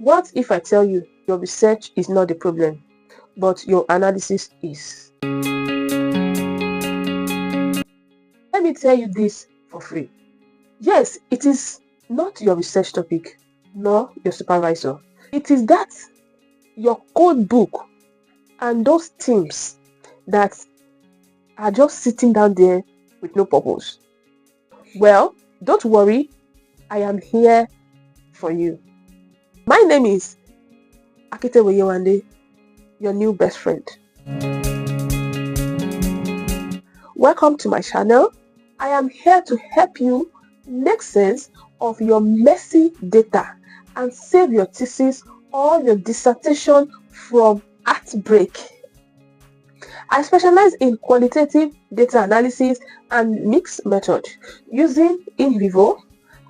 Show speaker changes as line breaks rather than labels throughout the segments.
What if I tell you your research is not the problem, but your analysis is? Let me tell you this for free. Yes, it is not your research topic, nor your supervisor. It is that your code book and those teams that are just sitting down there with no purpose. Well, don't worry, I am here for you. My name is Yewande, your new best friend. Welcome to my channel. I am here to help you make sense of your messy data and save your thesis or your dissertation from heartbreak. I specialize in qualitative data analysis and mixed method using NVivo,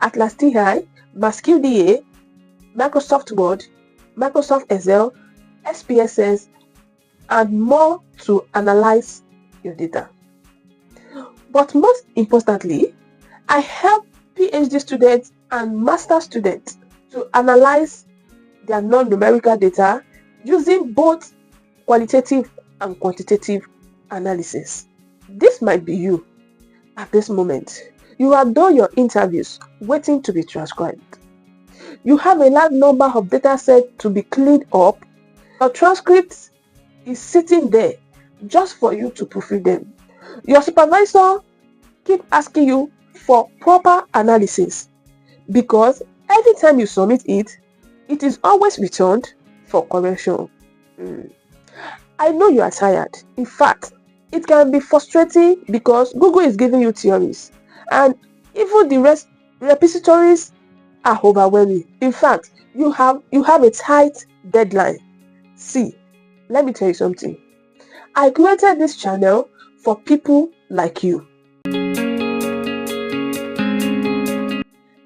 Atlas.ti, MAXQDA, Microsoft Word, Microsoft Excel, SPSS, and more to analyze your data. But most importantly, I help PhD students and master students to analyze their non-numerical data using both qualitative and quantitative analysis. This might be you at this moment. You have done your interviews waiting to be transcribed. You have a large number of data sets to be cleaned up. Your transcripts is sitting there just for you to proofread them. Your supervisor keep asking you for proper analysis because every time you submit it, it is always returned for correction. I know you are tired. In fact, it can be frustrating because Google is giving you theories and even the repositories are overwhelming. In fact, you have a tight deadline. See, let me tell you something. I created this channel for people like you.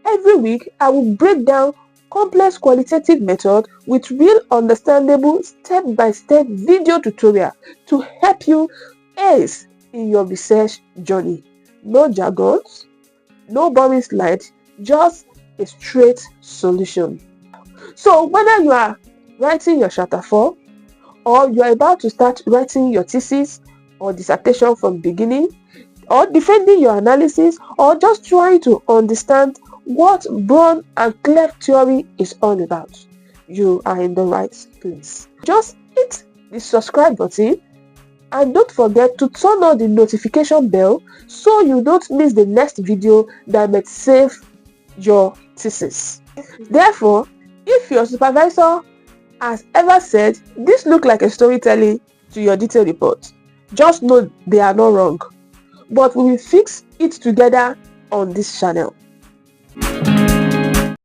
Every week, I will break down complex qualitative method with real understandable step-by-step video tutorial to help you ace in your research journey. No jargons, no boring slides, just a straight solution. So whether you are writing your chapter 4 or you are about to start writing your thesis or dissertation from beginning, or defending your analysis, or just trying to understand what Braun Clarke theory is all about, you are in the right place. Just hit the subscribe button and don't forget to turn on the notification bell so you don't miss the next video that might save your thesis. Therefore, if your supervisor has ever said this looks like a storytelling to your detailed report, just know they are not wrong, but we will fix it together on this channel.